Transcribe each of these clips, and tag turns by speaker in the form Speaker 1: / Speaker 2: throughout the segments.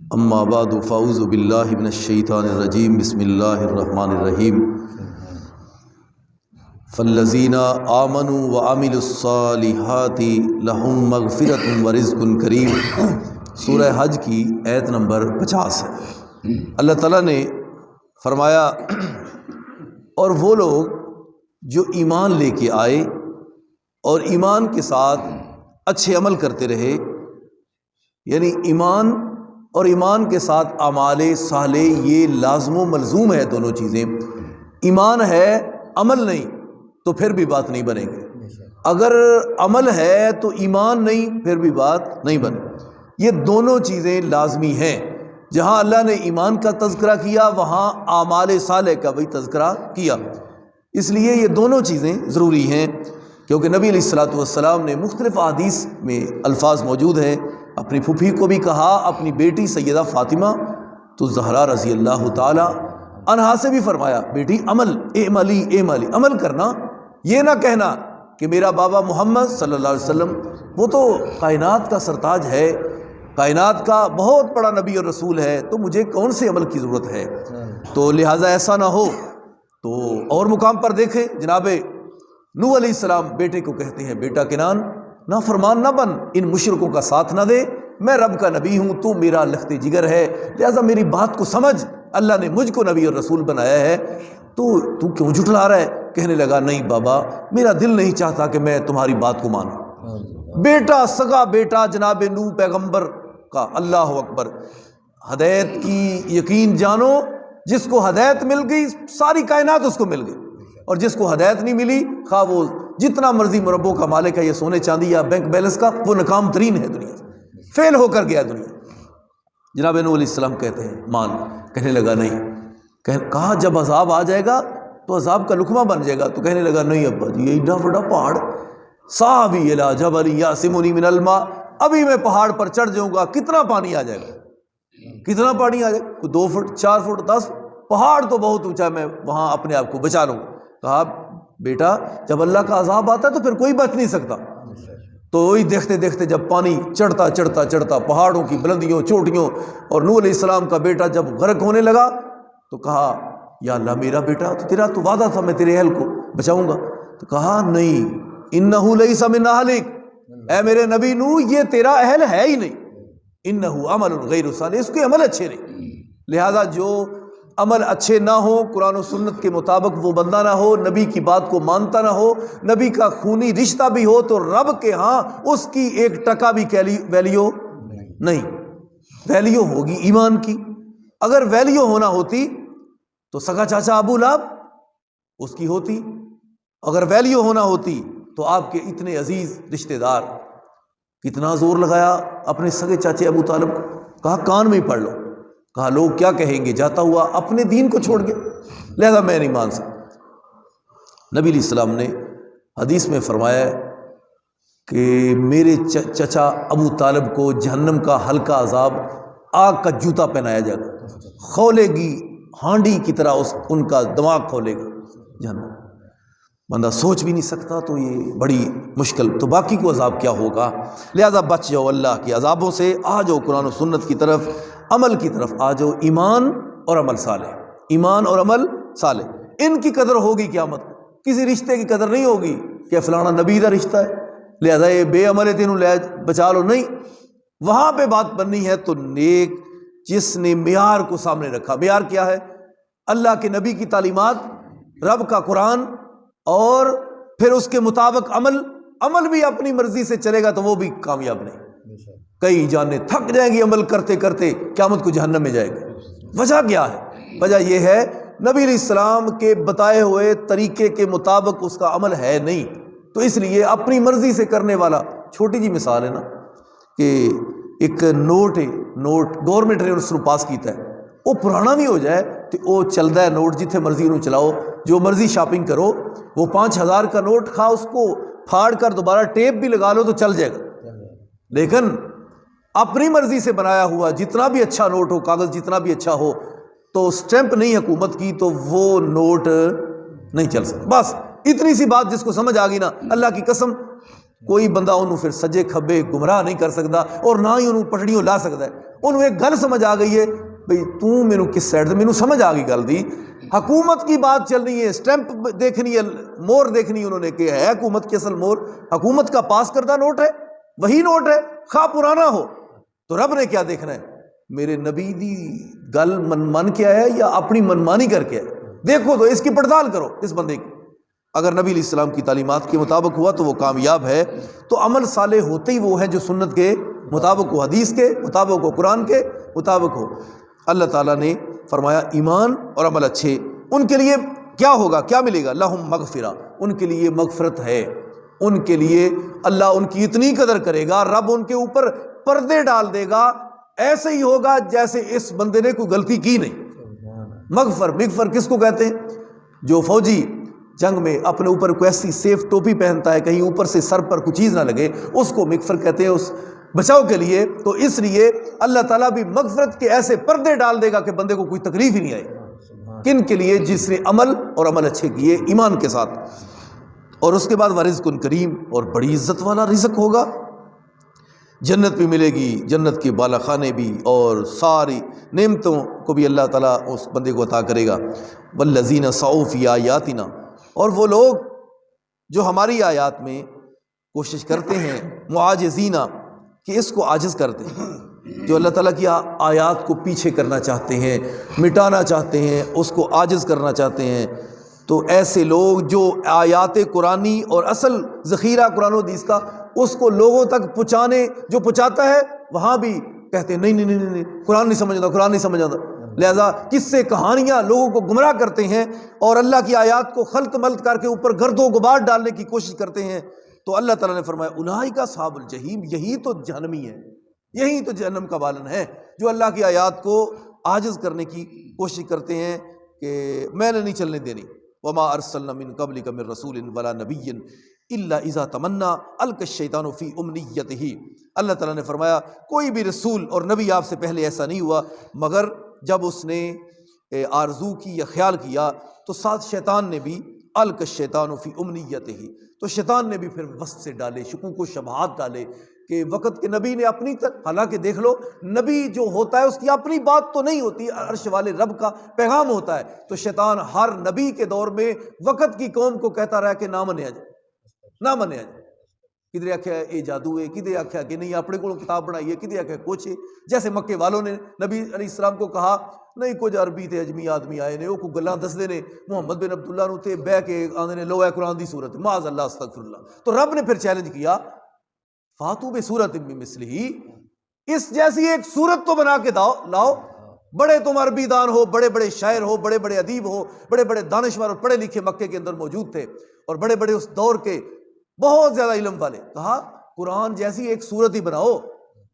Speaker 1: اما بعد فاعوذ باللہ من الشیطان الرجیم بسم اللہ الرحمن الرحیم فالذین آمنوا وعملوا الصالحات لہم مغفرۃ ورزق کریم۔ سورہ حج کی آیت نمبر 50 ہے۔ اللہ تعالیٰ نے فرمایا اور وہ لوگ جو ایمان لے کے آئے اور ایمان کے ساتھ اچھے عمل کرتے رہے، یعنی ایمان اور ایمان کے ساتھ اعمال صالح یہ لازم و ملزوم ہے، دونوں چیزیں۔ ایمان ہے عمل نہیں تو پھر بھی بات نہیں بنے گی، اگر عمل ہے تو ایمان نہیں پھر بھی بات نہیں بنے۔ یہ دونوں چیزیں لازمی ہیں۔ جہاں اللہ نے ایمان کا تذکرہ کیا وہاں اعمال صالح کا بھی تذکرہ کیا، اس لیے یہ دونوں چیزیں ضروری ہیں، کیونکہ نبی علیہ الصلوۃ والسلام نے مختلف احادیث میں الفاظ موجود ہیں۔ اپنی پھوپھی کو بھی کہا، اپنی بیٹی سیدہ فاطمہ تو زہرا رضی اللہ تعالی عنہا سے بھی فرمایا، بیٹی عمل اعملی اعملی، عمل کرنا، یہ نہ کہنا کہ میرا بابا محمد صلی اللہ علیہ وسلم وہ تو کائنات کا سرتاج ہے، کائنات کا بہت بڑا نبی اور رسول ہے، تو مجھے کون سے عمل کی ضرورت ہے؟ تو لہٰذا ایسا نہ ہو۔ تو اور مقام پر دیکھیں، جناب نوح علیہ السلام بیٹے کو کہتے ہیں، بیٹا کنان نافرمان نہ بن، ان مشرکوں کا ساتھ نہ دے، میں رب کا نبی ہوں، تو میرا لخت جگر ہے، لہٰذا میری بات کو سمجھ، اللہ نے مجھ کو نبی اور رسول بنایا ہے، تو کیوں جھٹلا رہا ہے؟ کہنے لگا، نہیں بابا، میرا دل نہیں چاہتا کہ میں تمہاری بات کو مانوں۔ بیٹا، سگا بیٹا جناب نوح پیغمبر کا، اللہ اکبر۔ ہدایت کی یقین جانو، جس کو ہدایت مل گئی ساری کائنات اس کو مل گئی، اور جس کو ہدایت نہیں ملی، خواہ وہ جتنا مرضی مربوں کا مالک ہے، یہ سونے چاندی یا بینک بیلنس کا، وہ ناکام ترین ہے دنیا سے، فیل ہو کر گیا دنیا۔ جناب نوح علیہ السلام کہتے ہیں مان، کہنے لگا نہیں، کہا جب عذاب آ جائے گا تو عذاب کا لقمہ بن جائے گا، تو کہنے لگا نہیں ابا جی، یہ ایڈا بڑا پہاڑ، ساوی الی جبل یعصمنی من الماء، ابھی میں پہاڑ پر چڑھ جاؤں گا، کتنا پانی آ جائے گا، کتنا پانی آ جائے گا، 2 فٹ 4 فٹ 10، پہاڑ تو بہت اونچا، میں وہاں اپنے آپ کو بچا لوں گا۔ کہا بیٹا، جب اللہ کا عذاب آتا ہے تو پھر کوئی بچ نہیں سکتا۔ تو وہی دیکھتے دیکھتے جب پانی چڑھتا چڑھتا چڑھتا پہاڑوں کی بلندیوں چوٹیوں، اور نوح علیہ السلام کا بیٹا جب غرق ہونے لگا تو کہا، یا اللہ میرا بیٹا، تو تیرا تو وعدہ تھا میں تیرے اہل کو بچاؤں گا۔ تو کہا نہیں، انہ لیس من اہلک، اے میرے نبی نوح، یہ تیرا اہل ہے ہی نہیں، انہ عمل غیر صالح، اس کے عمل اچھے نہیں، لہذا جو عمل اچھے نہ ہو، قرآن و سنت کے مطابق وہ بندہ نہ ہو، نبی کی بات کو مانتا نہ ہو، نبی کا خونی رشتہ بھی ہو، تو رب کے ہاں اس کی 1% بھی ویلیو نہیں۔ ویلیو ہوگی ایمان کی۔ اگر ویلیو ہونا ہوتی تو سگا چاچا ابو لہب اس کی ہوتی، اگر ویلیو ہونا ہوتی تو آپ کے اتنے عزیز رشتہ دار۔ کتنا زور لگایا اپنے سگے چاچے ابو طالب کو، کہا کان میں ہی پڑھ لو، کہا لوگ کیا کہیں گے، جاتا ہوا اپنے دین کو چھوڑ گیا، لہذا میں نہیں مان سکتا۔ نبی علیہ السلام نے حدیث میں فرمایا ہے کہ میرے چچا ابو طالب کو جہنم کا ہلکا عذاب آگ کا جوتا پہنایا جائے گا، کھولے گی ہانڈی کی طرح ان کا دماغ کھولے گا جہنم۔ بندہ سوچ بھی نہیں سکتا، تو یہ بڑی مشکل، تو باقی کو عذاب کیا ہوگا؟ لہذا بچ جاؤ اللہ کے عذابوں سے، آ جاؤ قرآن و سنت کی طرف، عمل کی طرف آ جاؤ، ایمان اور عمل صالح، ایمان اور عمل صالح، ان کی قدر ہوگی قیامت۔ کسی رشتے کی قدر نہیں ہوگی کہ فلانا نبی کا رشتہ ہے لہذا یہ بے عمل تینوں لے بچا لو، نہیں، وہاں پہ بات بننی ہے تو نیک، جس نے معیار کو سامنے رکھا۔ معیار کیا ہے؟ اللہ کے نبی کی تعلیمات، رب کا قرآن، اور پھر اس کے مطابق عمل بھی اپنی مرضی سے چلے گا تو وہ بھی کامیاب نہیں۔ کئی جانیں تھک جائیں گی عمل کرتے کرتے، قیامت کو جہنم میں جائے گا۔ وجہ کیا ہے؟ وجہ یہ ہے نبی علیہ السلام کے بتائے ہوئے طریقے کے مطابق اس کا عمل ہے نہیں، تو اس لیے اپنی مرضی سے کرنے والا، چھوٹی جی مثال ہے نا کہ ایک نوٹ گورنمنٹ نے اس کو پاس کیتا ہے، وہ پرانا بھی ہو جائے تو وہ چلتا ہے نوٹ، جتنے مرضی انہوں چلاؤ، جو مرضی شاپنگ کرو، وہ 5000 کا نوٹ کھا اس کو پھاڑ کر دوبارہ ٹیپ بھی لگا لو تو چل جائے گا، لیکن اپنی مرضی سے بنایا ہوا جتنا بھی اچھا نوٹ ہو، کاغذ جتنا بھی اچھا ہو، تو سٹیمپ نہیں حکومت کی تو وہ نوٹ نہیں چل سکتا۔ بس اتنی سی بات جس کو سمجھ آ گئی نا، اللہ کی قسم کوئی بندہ انہوں پھر سجے کھبے گمراہ نہیں کر سکتا اور نہ ہی انہوں پٹڑیوں لا سکتا ہے. انہوں ایک گل سمجھ آ گئی ہے بھئی تو مینوں کس سائڈ سے, مینوں سمجھ آ گئی گل دی. حکومت کی بات چل رہی ہے, اسٹیمپ دیکھنی ہے, مور دیکھنی ہے انہوں نے کہ ہے حکومت کی اصل مور حکومت کا پاس کردہ نوٹ ہے, وہی نوٹ ہے خواہ پرانا ہو. تو رب نے کیا دیکھنا ہے, میرے نبی دی گل من کیا ہے یا اپنی منمانی کر کے ہے. دیکھو تو اس کی پڑتال کرو اس بندے کی. اگر نبی علیہ السلام کی تعلیمات کے مطابق ہوا تو وہ کامیاب ہے. تو عمل صالح ہوتے ہی وہ ہے جو سنت کے مطابق ہو, حدیث کے مطابق ہو, قرآن کے مطابق ہو. اللہ تعالیٰ نے فرمایا ایمان اور عمل اچھے ان کے لیے کیا ہوگا, کیا ملے گا, لہم مغفرہ, ان کے لیے مغفرت ہے, ان کے لیے اللہ ان کی اتنی قدر کرے گا, رب ان کے اوپر پردے ڈال دے گا, ایسے ہی ہوگا جیسے اس بندے نے کوئی غلطی کی نہیں. مغفر کس کو کہتے ہیں؟ جو فوجی جنگ میں اپنے اوپر کوئی ایسی سیف ٹوپی پہنتا ہے کہیں اوپر سے سر پر کوئی چیز نہ لگے, اس کو مغفر کہتے ہیں, اس بچاؤ کے لیے. تو اس لیے اللہ تعالیٰ بھی مغفرت کے ایسے پردے ڈال دے گا کہ بندے کو کوئی تکلیف ہی نہیں آئے. کن کے لیے؟ جس نے عمل اور عمل اچھے کیے ایمان کے ساتھ. اور اس کے بعد ورزق کریم, اور بڑی عزت والا رزق ہوگا, جنت بھی ملے گی, جنت کے بالا خانے بھی, اور ساری نعمتوں کو بھی اللہ تعالیٰ اس بندے کو عطا کرے گا. والذین سعوا فی آیاتنا, اور وہ لوگ جو ہماری آیات میں کوشش کرتے ہیں, معاجزینہ کہ اس کو عاجز کرتے ہیں, جو اللہ تعالیٰ کی آیات کو پیچھے کرنا چاہتے ہیں, مٹانا چاہتے ہیں, اس کو عاجز کرنا چاہتے ہیں. تو ایسے لوگ جو آیات قرآنی اور اصل ذخیرہ قرآن و حدیث کا اس کو لوگوں تک جو پہنچاتا ہے, وہاں بھی کہتے ہیں نہیں قرآن نہیں سمجھ آتا. لہذا کس سے کہانیاں لوگوں کو گمراہ کرتے ہیں اور اللہ کی آیات کو خلط ملط کر کے اوپر گرد و غبار ڈالنے کی کوشش کرتے ہیں. تو اللہ تعالیٰ نے فرمایا اولئک اصحاب الجحیم, یہی تو جہنمی ہے, یہی تو جہنم کا بالن ہے, جو اللہ کی آیات کو عاجز کرنے کی کوشش کرتے ہیں کہ میں نے نہیں چلنے دینی. وما ارسلنا من قبلک من رسول ولا نبی الا اذا تمنا القى الشیطان فی امنیتہ. اللہ تعالیٰ نے فرمایا کوئی بھی رسول اور نبی آپ سے پہلے ایسا نہیں ہوا مگر جب اس نے آرزو کی یا خیال کیا تو ساتھ شیطان نے بھی القى الشیطان فی امنیتہ, تو شیطان نے بھی پھر وسط سے ڈالے, شکوک و شبہات ڈالے کہ وقت کے نبی نے اپنی حالانکہ دیکھ لو نبی جو ہوتا ہے اس کی اپنی بات تو نہیں ہوتی, عرش والے رب کا پیغام ہوتا ہے. تو شیطان ہر نبی کے دور میں وقت کی قوم کو کہتا رہا کہ نہ منیا جائے, کدھر آخیا یہ جادو ہے, کدھر آخیا کہ نہیں اپنے کو کتاب بنائی ہے, کدھر آخیا کچھ ہے. جیسے مکے والوں نے نبی علیہ السلام کو کہا نہیں کچھ عربی تے اجمی آدمی آئے نے, وہ کو گلاں دسدے نے, محمد بن عبداللہ نو تے بہ کے آندے نے لو ہے قرآن دی صورت, معاذ اللہ استغفر اللہ. تو رب نے پھر چیلنج کیا فاتو بصورت بمثلہ, اس جیسی ایک صورت تو بنا کے لاؤ. بڑے تم عربی دان ہو, بڑے بڑے شاعر ہو, بڑے بڑے ادیب ہو, بڑے بڑے دانشور اور پڑھے لکھے مکے کے اندر موجود تھے, اور بڑے بڑے اس دور کے بہت زیادہ علم والے. کہا قرآن جیسی ایک صورت ہی بناؤ.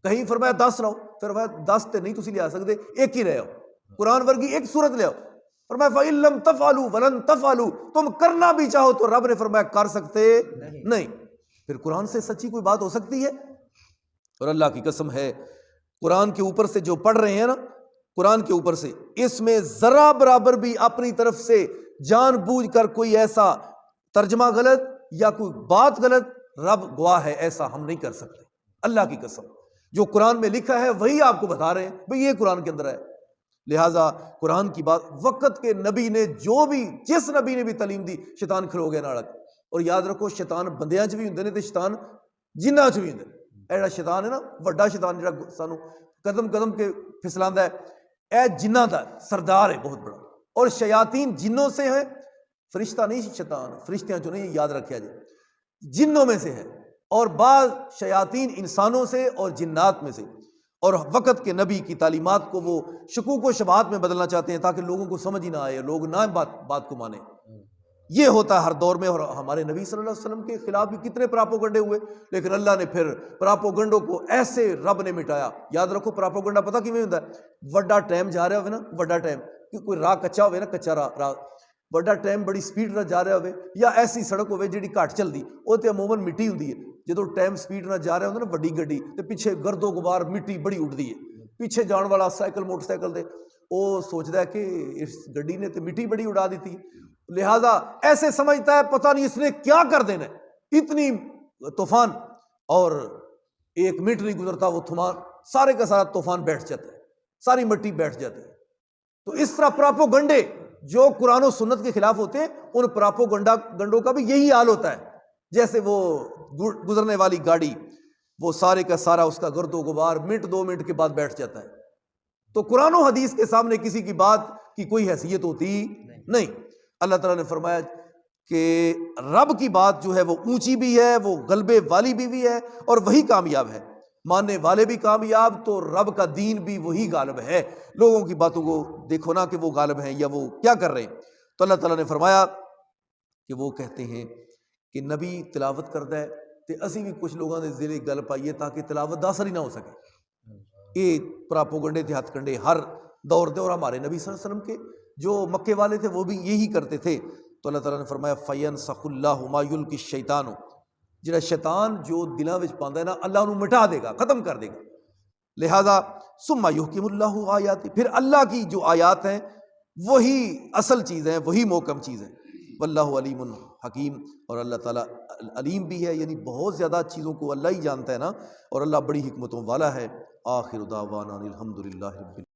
Speaker 1: کہیں فرمایا 10 لاؤ, فرمایا 10 تے نہیں تسی لے آ سکتے, ایک ہی رہے ہو, قرآن ورگی ایک صورت لے آؤ. فرمایا فَإِن لَّمْ تَفْعَلُوا وَلَن تَفْعَلُوا, تم کرنا بھی چاہو تو رب نے فرمایا کر سکتے نہیں. پھر قرآن سے سچی کوئی بات ہو سکتی ہے؟ اور اللہ کی قسم ہے قرآن کے اوپر سے جو پڑھ رہے ہیں نا, قرآن کے اوپر سے اس میں ذرا برابر بھی اپنی طرف سے جان بوجھ کر کوئی ایسا ترجمہ غلط یا کوئی بات غلط, رب گواہ ہے ایسا ہم نہیں کر سکتے. اللہ کی قسم جو قرآن میں لکھا ہے وہی آپ کو بتا رہے ہیں بھئی یہ قرآن کے اندر ہے. لہٰذا قرآن کی بات وقت کے نبی نے جس نبی نے بھی تعلیم دی, شیطان کھلو گیا نال. اور یاد رکھو شیطان بندیاں چ بھی ہوندے نے تے شیطان جنہاں چ بھی ہوندے. ایڑا شیطان ہے نا وڈا شیطان جڑا سانو قدم قدم کے پھسلاندا ہے, اے جنہاں دا سردار ہے بہت بڑا. اور شیاطین جنوں سے ہیں, فرشتہ نہیں شیطان, فرشتیاں چوں نہیں, یاد رکھیا جائے, جنوں میں سے ہے. اور بعض شیاطین انسانوں سے اور جنات میں سے. اور وقت کے نبی کی تعلیمات کو وہ شکوک و شبہات میں بدلنا چاہتے ہیں تاکہ لوگوں کو سمجھ ہی نہ آئے, لوگ نہ بات کو مانیں. یہ ہوتا ہے ہر دور میں. اور ہمارے نبی صلی اللہ علیہ وسلم کے خلاف بھی کتنے پراپوگنڈے ہوئے, لیکن اللہ نے پھر پراپوگنڈوں کو ایسے رب نے مٹایا. یاد رکھو پراپوگنڈا پتہ کیویں ہوندا ہے, وڈا ٹائم جا رہا ہوئے نا, وڈا ٹائم کہ کوئی راہ کچا ہوئے نا, کچا راہ وڈا ٹائم بڑی سپیڈ نہ جا رہا ہوئے, یا ایسی سڑک ہوئے جیڑی گھٹ چلدی, وہ تے عموماً مٹی ہوندی ہے. جدوں ٹائم سپیڈ نہ جا رہا ہوندا نا وڈی گڈی, تے پیچھے گرد و غبار مٹی بڑی اڑدی ہے. پیچھے جان والا سائیکل موٹر سائیکل دے وہ سوچتا ہے کہ اس گڈی نے تے مٹی بڑی اڑا دیتی, لہٰذا ایسے سمجھتا ہے پتہ نہیں اس نے کیا کر دینا ہے, اتنی طوفان، اور 1 منٹ نہیں گزرتا وہ طوفان سارے کا سارا طوفان بیٹھ جاتا ہے، ساری مٹی بیٹھ جاتی ہے۔ تو اس طرح پراپوگنڈے جو قرآن و سنت کے خلاف ہوتے ہیں، ان پراپوگنڈوں کا بھی یہی حال ہوتا ہے۔ جیسے وہ گزرنے والی گاڑی، وہ سارے کا سارا اس کا گرد و غبار 1-2 منٹ کے بعد بیٹھ جاتا ہے۔ تو قرآن و حدیث کے سامنے کسی کی بات کی کوئی حیثیت ہوتی نہیں۔ اللہ تعالیٰ نے فرمایا کہ رب کی بات جو ہے وہ اونچی بھی ہے، وہ غلبے والی بھی ہے، اور وہی کامیاب ہے۔ ماننے والے بھی کامیاب، تو رب کا دین بھی وہی غالب ہے۔ لوگوں کی باتوں کو دیکھو نا کہ وہ غالب ہیں یا وہ کیا کر رہے ہیں۔ تو اللہ تعالیٰ نے فرمایا کہ وہ کہتے ہیں کہ نبی تلاوت کرتا ہے تے اسی بھی کچھ لوگوں نے ذیلی گل پائیے تاکہ تلاوت دا اثر ہی نہ ہو سکے۔ یہ پراپوگنڈے تھے، ہتھ کنڈے ہر دور دے، اور ہمارے نبی صلی اللہ علیہ وسلم کے جو مکے والے تھے وہ بھی یہی کرتے تھے۔ تو اللہ تعالیٰ نے فرمایا فَيَنْسَخُ اللَّهُ مَا يُلْقِي الشَّيْطَانُ، جڑا شیطان جو دلاں وچ پاندا ہے نا، اللہ انہوں مٹا دے گا، ختم کر دے گا۔ لہذا ثُمَّ يُحْكِمُ اللَّهُ آیاتہ، پھر اللہ کی جو آیات ہیں وہی اصل چیز ہیں، وہی محکم چیز ہے۔ واللہ علیم حکیم، اور اللہ تعالیٰ علیم بھی ہے، یعنی بہت زیادہ چیزوں کو اللہ ہی جانتا ہے نا، اور اللہ بڑی حکمتوں والا ہے۔ آخر دعوانا الحمدللہ رب